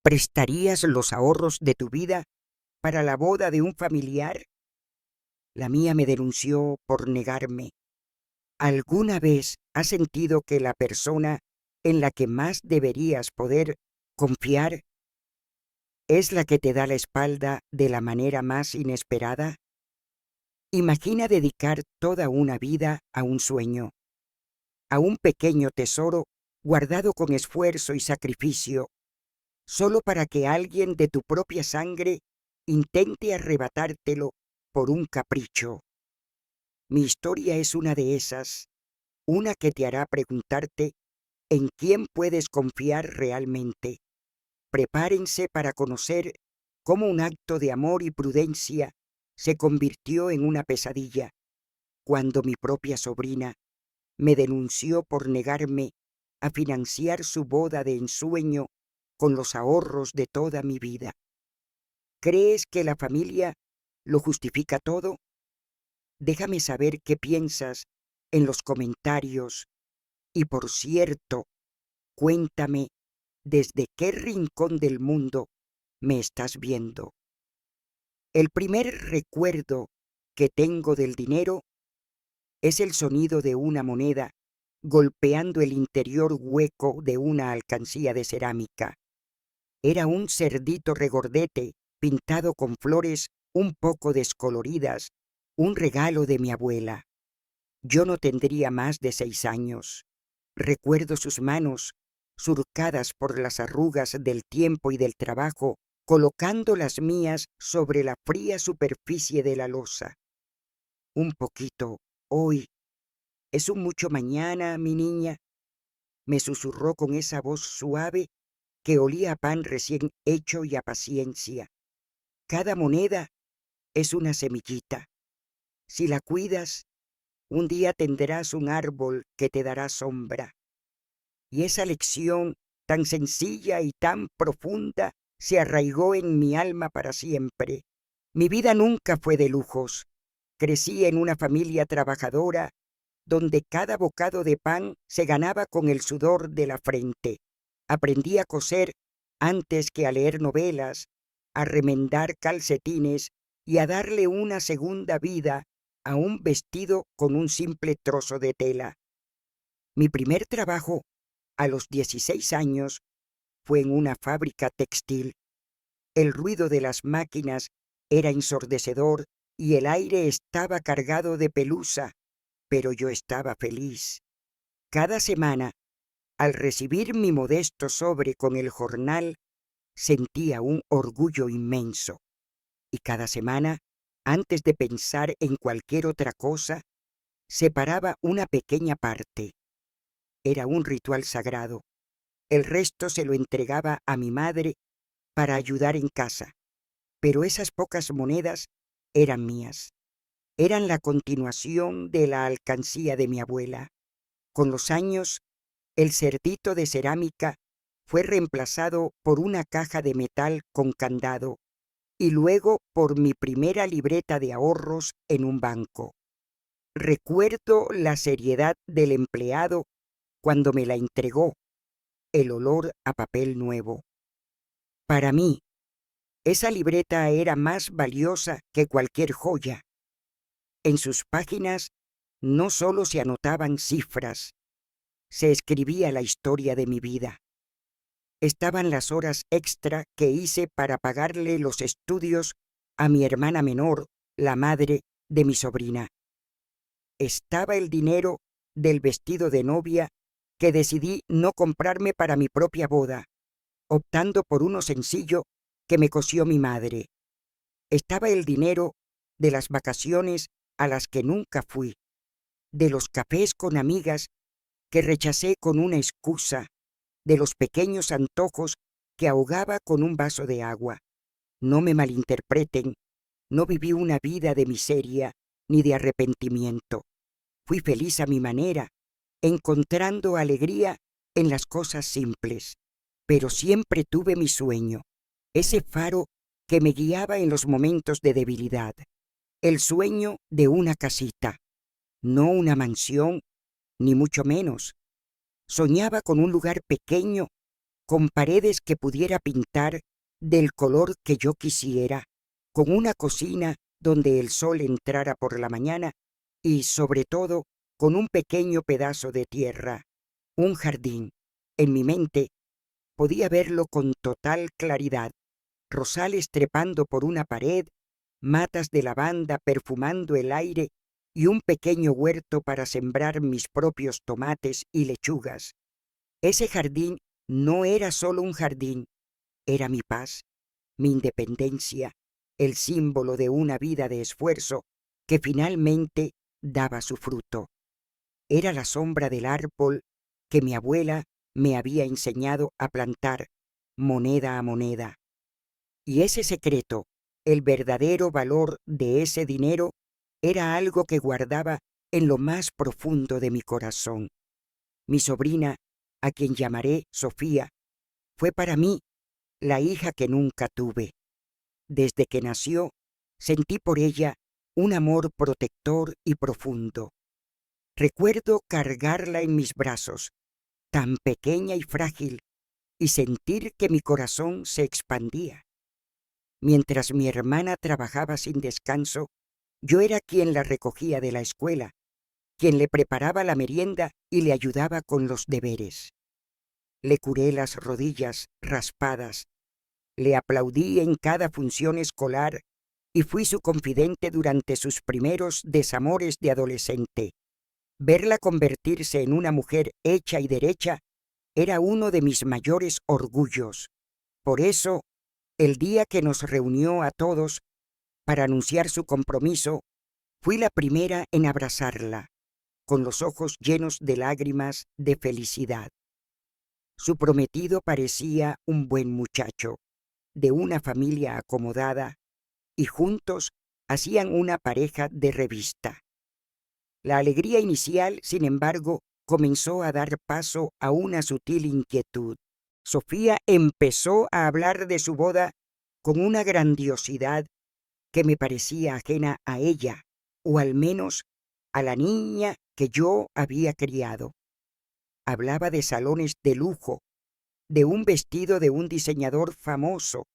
¿Prestarías los ahorros de tu vida para la boda de un familiar? La mía me denunció por negarme. ¿Alguna vez has sentido que la persona en la que más deberías poder confiar es la que te da la espalda de la manera más inesperada? Imagina dedicar toda una vida a un sueño, a un pequeño tesoro guardado con esfuerzo y sacrificio, solo para que alguien de tu propia sangre intente arrebatártelo por un capricho. Mi historia es una de esas, una que te hará preguntarte en quién puedes confiar realmente. Prepárense para conocer cómo un acto de amor y prudencia se convirtió en una pesadilla, cuando mi propia sobrina me denunció por negarme a financiar su boda de ensueño con los ahorros de toda mi vida. ¿Crees que la familia lo justifica todo? Déjame saber qué piensas en los comentarios. Y por cierto, cuéntame desde qué rincón del mundo me estás viendo. El primer recuerdo que tengo del dinero es el sonido de una moneda golpeando el interior hueco de una alcancía de cerámica. Era un cerdito regordete pintado con flores un poco descoloridas, un regalo de mi abuela. Yo no tendría más de 6 años. Recuerdo sus manos, surcadas por las arrugas del tiempo y del trabajo, colocando las mías sobre la fría superficie de la loza. Un poquito, hoy, es un mucho mañana, mi niña, me susurró con esa voz suave que olía a pan recién hecho y a paciencia. Cada moneda es una semillita. Si la cuidas, un día tendrás un árbol que te dará sombra. Y esa lección tan sencilla y tan profunda se arraigó en mi alma para siempre. Mi vida nunca fue de lujos. Crecí en una familia trabajadora donde cada bocado de pan se ganaba con el sudor de la frente. Aprendí a coser antes que a leer novelas, a remendar calcetines y a darle una segunda vida a un vestido con un simple trozo de tela. Mi primer trabajo, a los 16 años, fue en una fábrica textil. El ruido de las máquinas era ensordecedor y el aire estaba cargado de pelusa, pero yo estaba feliz. Cada semana, al recibir mi modesto sobre con el jornal, sentía un orgullo inmenso. Y cada semana, antes de pensar en cualquier otra cosa, separaba una pequeña parte. Era un ritual sagrado. El resto se lo entregaba a mi madre para ayudar en casa. Pero esas pocas monedas eran mías. Eran la continuación de la alcancía de mi abuela. Con los años, el cerdito de cerámica fue reemplazado por una caja de metal con candado y luego por mi primera libreta de ahorros en un banco. Recuerdo la seriedad del empleado cuando me la entregó, el olor a papel nuevo. Para mí, esa libreta era más valiosa que cualquier joya. En sus páginas no solo se anotaban cifras, se escribía la historia de mi vida. Estaban las horas extra que hice para pagarle los estudios a mi hermana menor, la madre de mi sobrina. Estaba el dinero del vestido de novia que decidí no comprarme para mi propia boda, optando por uno sencillo que me cosió mi madre. Estaba el dinero de las vacaciones a las que nunca fui, de los cafés con amigas que rechacé con una excusa, de los pequeños antojos que ahogaba con un vaso de agua. No me malinterpreten, no viví una vida de miseria ni de arrepentimiento. Fui feliz a mi manera, encontrando alegría en las cosas simples. Pero siempre tuve mi sueño, ese faro que me guiaba en los momentos de debilidad. El sueño de una casita, no una mansión, ni mucho menos. Soñaba con un lugar pequeño con paredes que pudiera pintar del color que yo quisiera, con una cocina donde el sol entrara por la mañana y, sobre todo, con un pequeño pedazo de tierra, un jardín. En mi mente podía verlo con total claridad: rosales trepando por una pared, matas de lavanda perfumando el aire y un pequeño huerto para sembrar mis propios tomates y lechugas. Ese jardín no era solo un jardín, era mi paz, mi independencia, el símbolo de una vida de esfuerzo que finalmente daba su fruto. Era la sombra del árbol que mi abuela me había enseñado a plantar, moneda a moneda. Y ese secreto, el verdadero valor de ese dinero, era algo que guardaba en lo más profundo de mi corazón. Mi sobrina, a quien llamaré Sofía, fue para mí la hija que nunca tuve. Desde que nació, sentí por ella un amor protector y profundo. Recuerdo cargarla en mis brazos, tan pequeña y frágil, y sentir que mi corazón se expandía. Mientras mi hermana trabajaba sin descanso, yo era quien la recogía de la escuela, quien le preparaba la merienda y le ayudaba con los deberes. Le curé las rodillas raspadas, le aplaudí en cada función escolar y fui su confidente durante sus primeros desamores de adolescente. Verla convertirse en una mujer hecha y derecha era uno de mis mayores orgullos. Por eso, el día que nos reunió a todos para anunciar su compromiso, fui la primera en abrazarla, con los ojos llenos de lágrimas de felicidad. Su prometido parecía un buen muchacho, de una familia acomodada, y juntos hacían una pareja de revista. La alegría inicial, sin embargo, comenzó a dar paso a una sutil inquietud. Sofía empezó a hablar de su boda con una grandiosidad que me parecía ajena a ella, o al menos a la niña que yo había criado. Hablaba de salones de lujo, de un vestido de un diseñador famoso,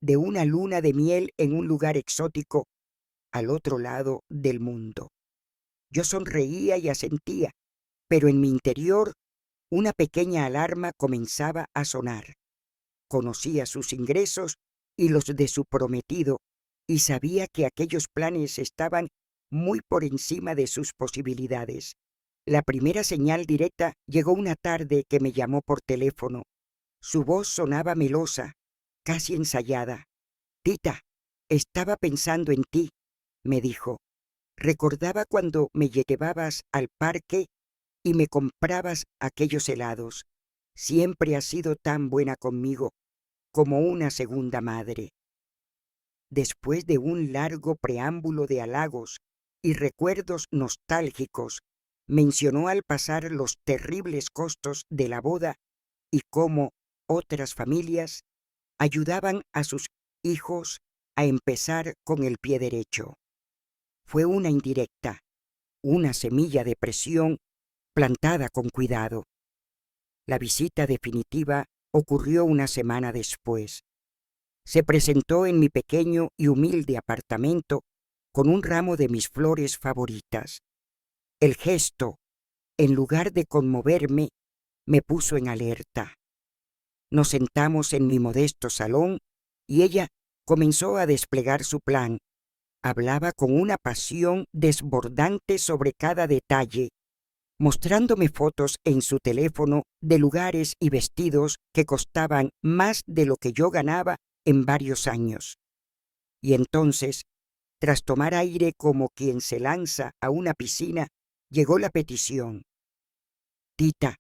de una luna de miel en un lugar exótico al otro lado del mundo. Yo sonreía y asentía, pero en mi interior una pequeña alarma comenzaba a sonar. Conocía sus ingresos y los de su prometido, y sabía que aquellos planes estaban muy por encima de sus posibilidades. La primera señal directa llegó una tarde que me llamó por teléfono. Su voz sonaba melosa, casi ensayada. «Tita, estaba pensando en ti», me dijo. «Recordaba cuando me llevabas al parque y me comprabas aquellos helados. Siempre has sido tan buena conmigo, como una segunda madre». Después de un largo preámbulo de halagos y recuerdos nostálgicos, mencionó al pasar los terribles costos de la boda y cómo otras familias ayudaban a sus hijos a empezar con el pie derecho. Fue una indirecta, una semilla de presión plantada con cuidado. La visita definitiva ocurrió una semana después. Se presentó en mi pequeño y humilde apartamento con un ramo de mis flores favoritas. El gesto, en lugar de conmoverme, me puso en alerta. Nos sentamos en mi modesto salón y ella comenzó a desplegar su plan. Hablaba con una pasión desbordante sobre cada detalle, mostrándome fotos en su teléfono de lugares y vestidos que costaban más de lo que yo ganaba en varios años. Y entonces, tras tomar aire como quien se lanza a una piscina, llegó la petición. «Tita,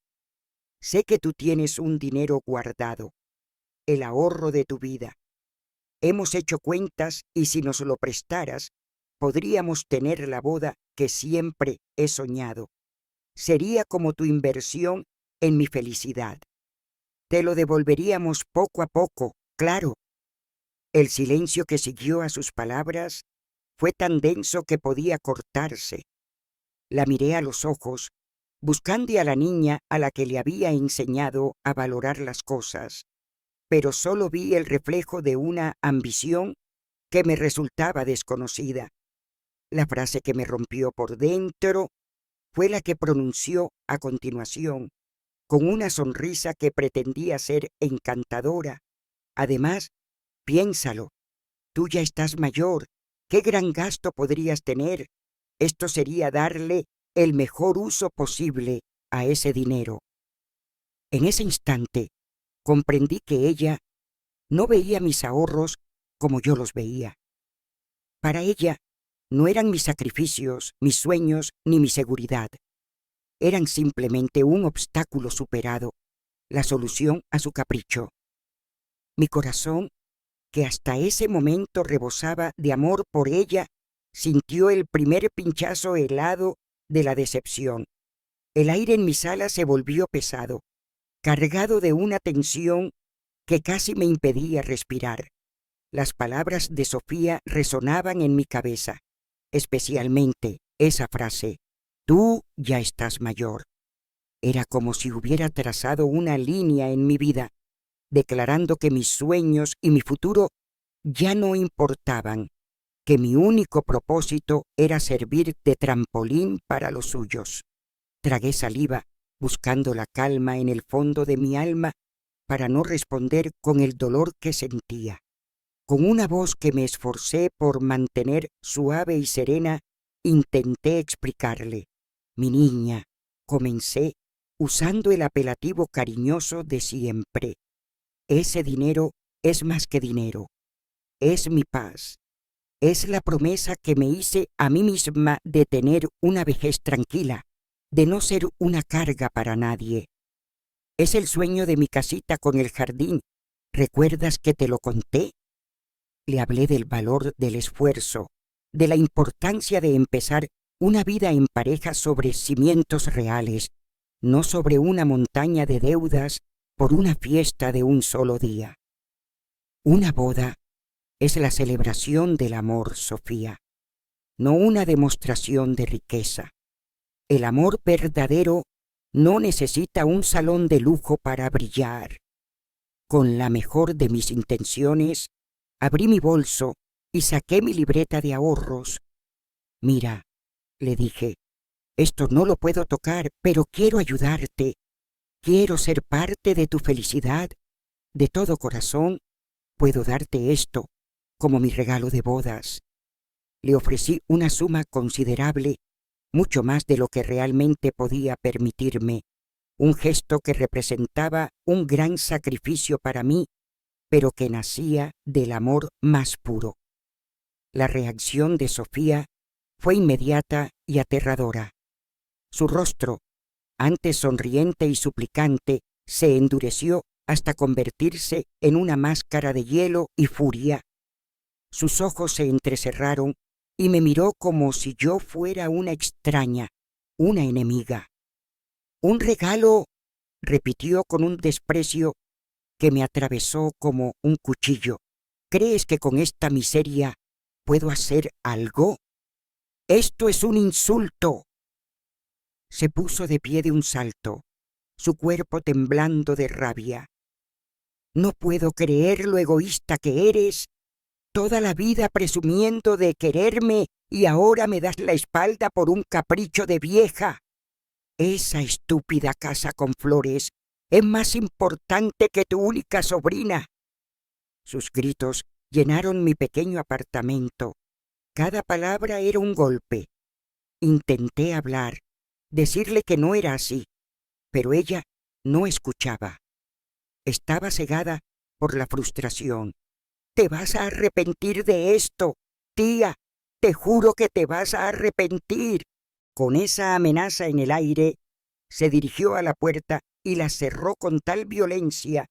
sé que tú tienes un dinero guardado, el ahorro de tu vida. Hemos hecho cuentas y si nos lo prestaras, podríamos tener la boda que siempre he soñado. Sería como tu inversión en mi felicidad. Te lo devolveríamos poco a poco, claro». El silencio que siguió a sus palabras fue tan denso que podía cortarse. La miré a los ojos buscando a la niña a la que le había enseñado a valorar las cosas, pero solo vi el reflejo de una ambición que me resultaba desconocida. La frase que me rompió por dentro fue la que pronunció a continuación, con una sonrisa que pretendía ser encantadora. Además, piénsalo, tú ya estás mayor, ¿qué gran gasto podrías tener? Esto sería darle el mejor uso posible a ese dinero. En ese instante, comprendí que ella no veía mis ahorros como yo los veía. Para ella, no eran mis sacrificios, mis sueños ni mi seguridad. Eran simplemente un obstáculo superado, la solución a su capricho. Mi corazón, que hasta ese momento rebosaba de amor por ella, sintió el primer pinchazo helado de la decepción. El aire en mi sala se volvió pesado, cargado de una tensión que casi me impedía respirar. Las palabras de Sofía resonaban en mi cabeza, especialmente esa frase: tú ya estás mayor. Era como si hubiera trazado una línea en mi vida, declarando que mis sueños y mi futuro ya no importaban, que mi único propósito era servir de trampolín para los suyos. Tragué saliva, buscando la calma en el fondo de mi alma para no responder con el dolor que sentía. Con una voz que me esforcé por mantener suave y serena, intenté explicarle: mi niña, comencé usando el apelativo cariñoso de siempre. Ese dinero es más que dinero, es mi paz, es la promesa que me hice a mí misma de tener una vejez tranquila, de no ser una carga para nadie. Es el sueño de mi casita con el jardín. ¿Recuerdas que te lo conté? Le hablé del valor del esfuerzo, de la importancia de empezar una vida en pareja sobre cimientos reales, no sobre una montaña de deudas por una fiesta de un solo día. Una boda es la celebración del amor, Sofía, no una demostración de riqueza. El amor verdadero no necesita un salón de lujo para brillar. Con la mejor de mis intenciones, abrí mi bolso y saqué mi libreta de ahorros. Mira, le dije, esto no lo puedo tocar, pero quiero ayudarte. Quiero ser parte de tu felicidad. De todo corazón, puedo darte esto como mi regalo de bodas. Le ofrecí una suma considerable, mucho más de lo que realmente podía permitirme, un gesto que representaba un gran sacrificio para mí, pero que nacía del amor más puro. La reacción de Sofía fue inmediata y aterradora. Su rostro, antes sonriente y suplicante, se endureció hasta convertirse en una máscara de hielo y furia. Sus ojos se entrecerraron y me miró como si yo fuera una extraña, una enemiga. «Un regalo», repitió con un desprecio que me atravesó como un cuchillo. «¿Crees que con esta miseria puedo hacer algo? Esto es un insulto». Se puso de pie de un salto, su cuerpo temblando de rabia. «No puedo creer lo egoísta que eres. Toda la vida presumiendo de quererme y ahora me das la espalda por un capricho de vieja. Esa estúpida casa con flores es más importante que tu única sobrina». Sus gritos llenaron mi pequeño apartamento. Cada palabra era un golpe. Intenté hablar, decirle que no era así, pero ella no escuchaba. Estaba cegada por la frustración. «Te vas a arrepentir de esto, tía, te juro que te vas a arrepentir». Con esa amenaza en el aire, se dirigió a la puerta y la cerró con tal violencia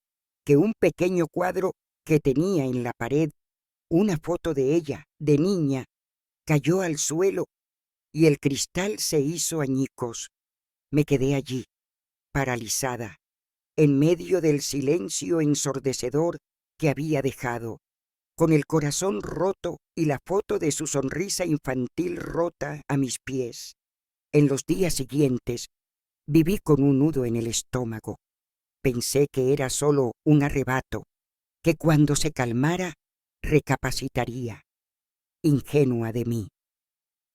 que un pequeño cuadro que tenía en la pared, una foto de ella, de niña, cayó al suelo y el cristal se hizo añicos. Me quedé allí, paralizada, en medio del silencio ensordecedor que había dejado, con el corazón roto y la foto de su sonrisa infantil rota a mis pies. En los días siguientes, Viví con un nudo en el estómago. Pensé que era solo un arrebato, que cuando se calmara recapacitaría. Ingenua de mí.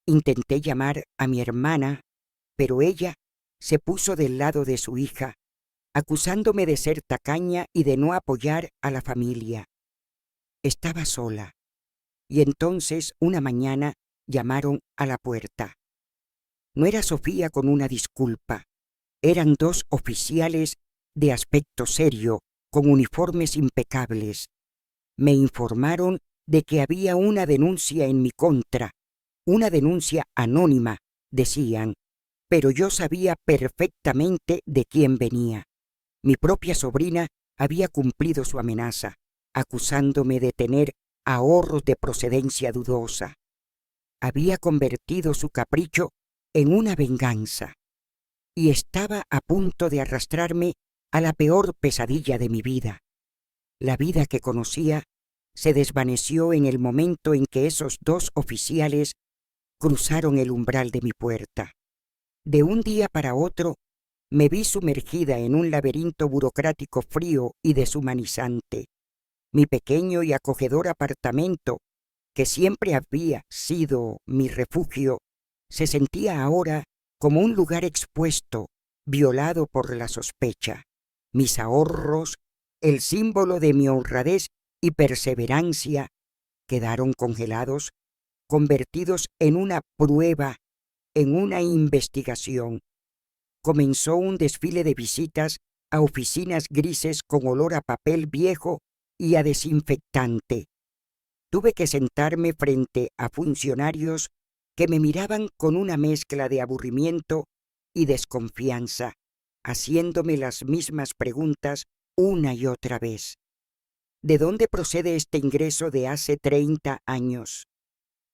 Intenté llamar a mi hermana, pero ella se puso del lado de su hija, acusándome de ser tacaña y de no apoyar a la familia. Estaba sola, y entonces una mañana llamaron a la puerta. No era Sofía con una disculpa, eran dos oficiales de aspecto serio, con uniformes impecables. Me informaron de que había una denuncia en mi contra, una denuncia anónima, decían, pero yo sabía perfectamente de quién venía. Mi propia sobrina había cumplido su amenaza, acusándome de tener ahorros de procedencia dudosa. Había convertido su capricho en una venganza y estaba a punto de arrastrarme a la peor pesadilla de mi vida. La vida que conocía se desvaneció en el momento en que esos dos oficiales cruzaron el umbral de mi puerta. De un día para otro me vi sumergida en un laberinto burocrático frío y deshumanizante. Mi pequeño y acogedor apartamento, que siempre había sido mi refugio, se sentía ahora como un lugar expuesto, violado por la sospecha. Mis ahorros, el símbolo de mi honradez y perseverancia, quedaron congelados, convertidos en una prueba, en una investigación. Comenzó un desfile de visitas a oficinas grises con olor a papel viejo y a desinfectante. Tuve que sentarme frente a funcionarios que me miraban con una mezcla de aburrimiento y desconfianza, haciéndome las mismas preguntas una y otra vez. ¿De dónde procede este ingreso de hace 30 años?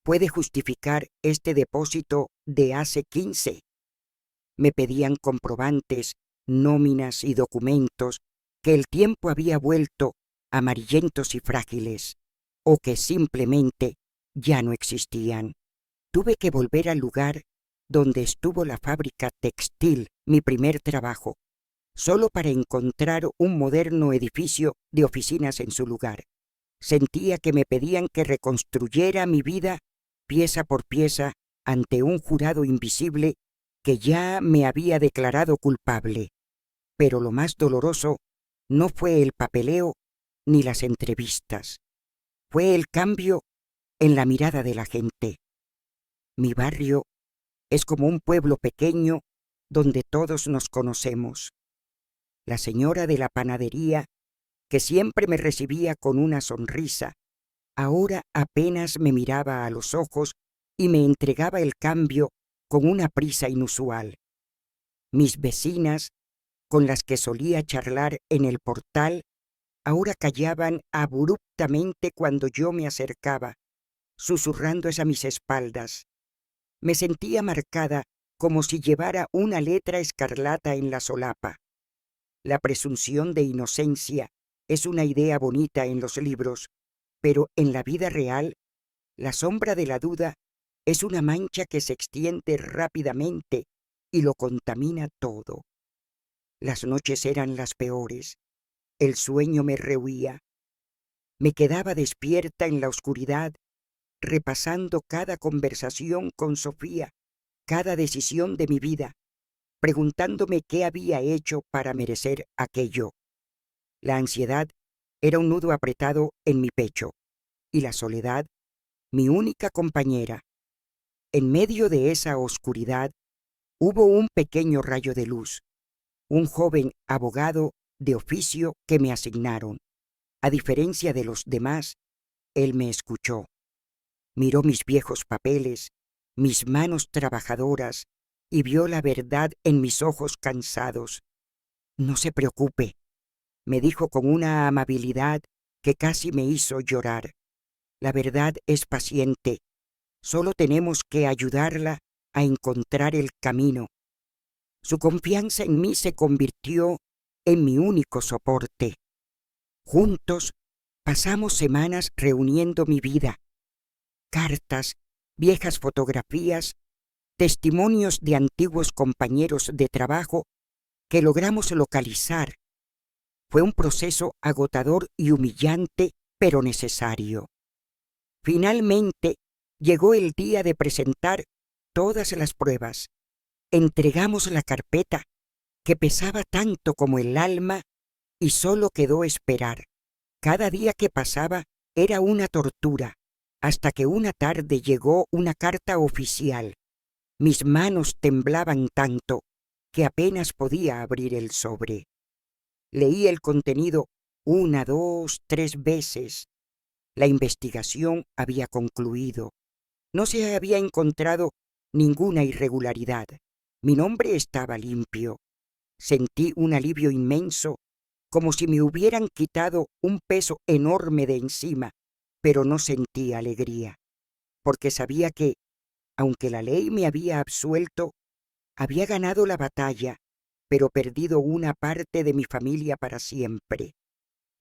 ¿Puede justificar este depósito de hace 15? Me pedían comprobantes, nóminas y documentos que el tiempo había vuelto amarillentos y frágiles, o que simplemente ya no existían. Tuve que volver al lugar donde estuvo la fábrica textil, mi primer trabajo, solo para encontrar un moderno edificio de oficinas en su lugar. Sentía que me pedían que reconstruyera mi vida pieza por pieza ante un jurado invisible que ya me había declarado culpable. Pero lo más doloroso no fue el papeleo ni las entrevistas. Fue el cambio en la mirada de la gente. Mi barrio es como un pueblo pequeño donde todos nos conocemos. La señora de la panadería, que siempre me recibía con una sonrisa, ahora apenas me miraba a los ojos y me entregaba el cambio con una prisa inusual. Mis vecinas, con las que solía charlar en el portal, ahora callaban abruptamente cuando yo me acercaba, susurrándoles a mis espaldas. Me sentía marcada como si llevara una letra escarlata en la solapa. La presunción de inocencia es una idea bonita en los libros, pero en la vida real, la sombra de la duda es una mancha que se extiende rápidamente y lo contamina todo. Las noches eran las peores. El sueño me rehuía. Me quedaba despierta en la oscuridad, repasando cada conversación con Sofía, cada decisión de mi vida, preguntándome qué había hecho para merecer aquello. La ansiedad era un nudo apretado en mi pecho, y la soledad, mi única compañera. En medio de esa oscuridad hubo un pequeño rayo de luz, un joven abogado de oficio que me asignaron. A diferencia de los demás, él me escuchó. Miró mis viejos papeles, mis manos trabajadoras, y vio la verdad en mis ojos cansados. No se preocupe, me dijo con una amabilidad que casi me hizo llorar. La verdad es paciente. Solo tenemos que ayudarla a encontrar el camino. Su confianza en mí se convirtió en mi único soporte. Juntos pasamos semanas reuniendo mi vida, cartas, viejas fotografías, testimonios de antiguos compañeros de trabajo que logramos localizar. Fue un proceso agotador y humillante, pero necesario. Finalmente, llegó el día de presentar todas las pruebas. Entregamos la carpeta, que pesaba tanto como el alma, y solo quedó esperar. Cada día que pasaba era una tortura, hasta que una tarde llegó una carta oficial. Mis manos temblaban tanto que apenas podía abrir el sobre. Leí el contenido 1, 2, 3 veces. La investigación había concluido. No se había encontrado ninguna irregularidad. Mi nombre estaba limpio. Sentí un alivio inmenso, como si me hubieran quitado un peso enorme de encima, pero no sentí alegría, porque sabía que, aunque la ley me había absuelto, había ganado la batalla, pero perdido una parte de mi familia para siempre.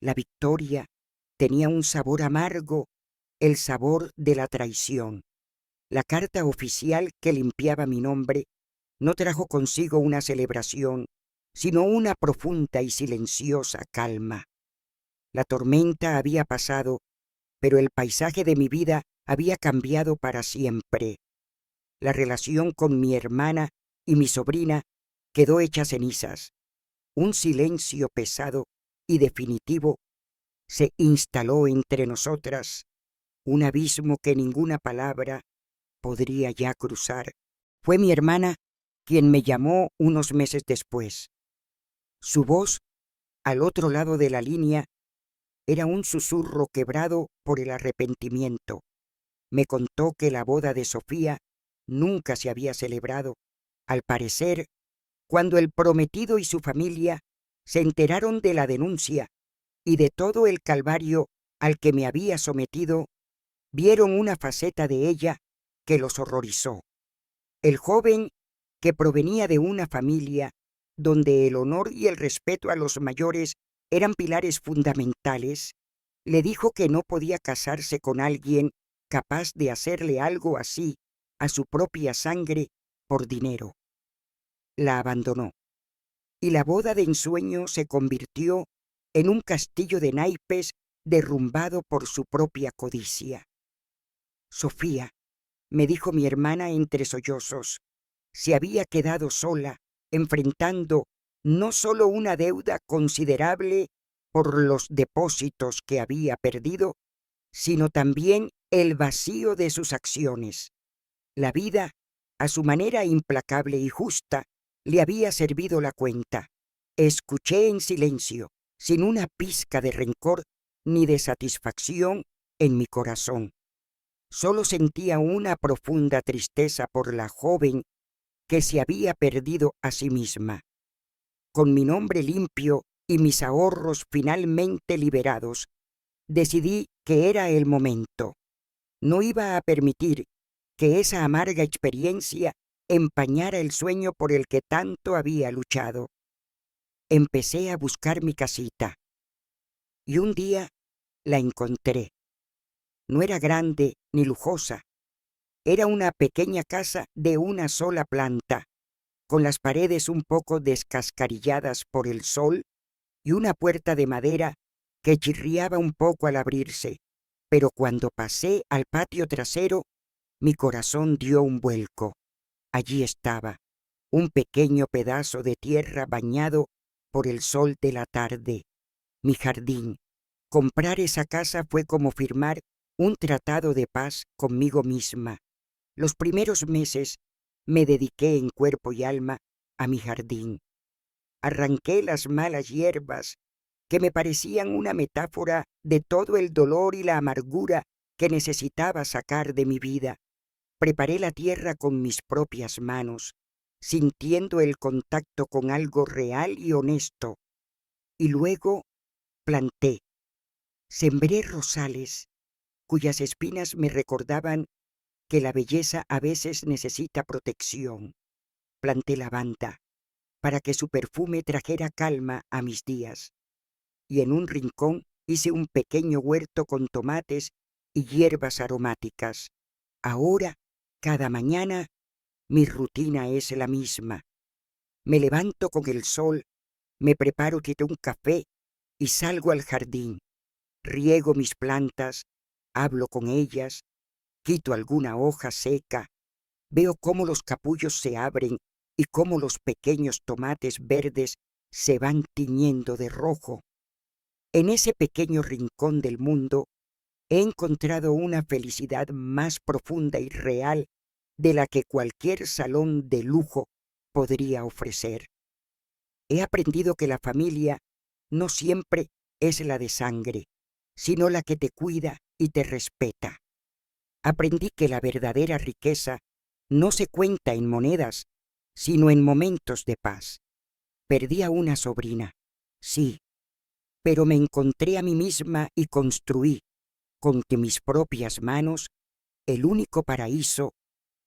La victoria tenía un sabor amargo, el sabor de la traición. La carta oficial que limpiaba mi nombre no trajo consigo una celebración, sino una profunda y silenciosa calma. La tormenta había pasado, pero el paisaje de mi vida había cambiado para siempre. La relación con mi hermana y mi sobrina quedó hecha cenizas. Un silencio pesado y definitivo se instaló entre nosotras, un abismo que ninguna palabra podría ya cruzar. Fue mi hermana quien me llamó unos meses después. Su voz, al otro lado de la línea, era un susurro quebrado por el arrepentimiento. Me contó que la boda de Sofía nunca se había celebrado. Al parecer, cuando el prometido y su familia se enteraron de la denuncia y de todo el calvario al que me había sometido, vieron una faceta de ella que los horrorizó. El joven, que provenía de una familia donde el honor y el respeto a los mayores eran pilares fundamentales, le dijo que no podía casarse con alguien capaz de hacerle algo así a su propia sangre por dinero. La abandonó, y la boda de ensueño se convirtió en un castillo de naipes derrumbado por su propia codicia. Sofía, me dijo mi hermana entre sollozos, se había quedado sola, enfrentando no solo una deuda considerable por los depósitos que había perdido, sino también el vacío de sus acciones. La vida, a su manera implacable y justa, le había servido la cuenta. Escuché en silencio, sin una pizca de rencor ni de satisfacción en mi corazón. Solo sentía una profunda tristeza por la joven que se había perdido a sí misma. Con mi nombre limpio y mis ahorros finalmente liberados, decidí que era el momento. No iba a permitir que esa amarga experiencia empañara el sueño por el que tanto había luchado. Empecé a buscar mi casita, y un día la encontré. No era grande ni lujosa. Era una pequeña casa de una sola planta, con las paredes un poco descascarilladas por el sol y una puerta de madera que chirriaba un poco al abrirse. Pero cuando pasé al patio trasero, mi corazón dio un vuelco. Allí estaba, un pequeño pedazo de tierra bañado por el sol de la tarde, mi jardín. Comprar esa casa fue como firmar un tratado de paz conmigo misma. Los primeros meses me dediqué en cuerpo y alma a mi jardín. Arranqué las malas hierbas que me parecían una metáfora de todo el dolor y la amargura que necesitaba sacar de mi vida. Preparé la tierra con mis propias manos, sintiendo el contacto con algo real y honesto. Y luego planté. Sembré rosales, cuyas espinas me recordaban que la belleza a veces necesita protección. Planté lavanda, para que su perfume trajera calma a mis días. Y en un rincón hice un pequeño huerto con tomates y hierbas aromáticas. Ahora, cada mañana, Mi rutina es la misma. Me levanto con el sol, me preparo un café y salgo al jardín. Riego mis plantas, hablo con ellas, quito alguna hoja seca, veo cómo los capullos se abren y cómo los pequeños tomates verdes se van tiñendo de rojo. En ese pequeño rincón del mundo he encontrado una felicidad más profunda y real de la que cualquier salón de lujo podría ofrecer. He aprendido que la familia no siempre es la de sangre, sino la que te cuida y te respeta. Aprendí que la verdadera riqueza no se cuenta en monedas, sino en momentos de paz. Perdí a una sobrina, sí, pero me encontré a mí misma y construí, con mis propias manos, el único paraíso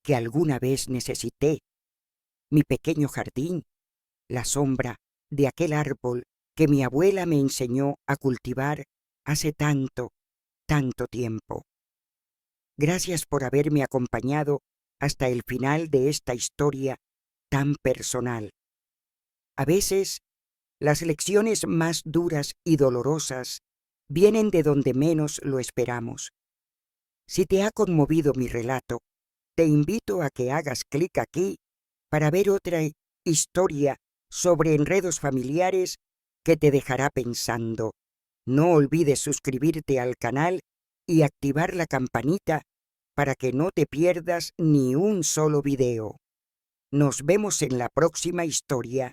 que alguna vez necesité, mi pequeño jardín, la sombra de aquel árbol que mi abuela me enseñó a cultivar hace tanto, tanto tiempo. Gracias por haberme acompañado hasta el final de esta historia tan personal. A veces, las lecciones más duras y dolorosas vienen de donde menos lo esperamos. Si te ha conmovido mi relato, te invito a que hagas clic aquí para ver otra historia sobre enredos familiares que te dejará pensando. No olvides suscribirte al canal y activar la campanita para que no te pierdas ni un solo video. Nos vemos en la próxima historia.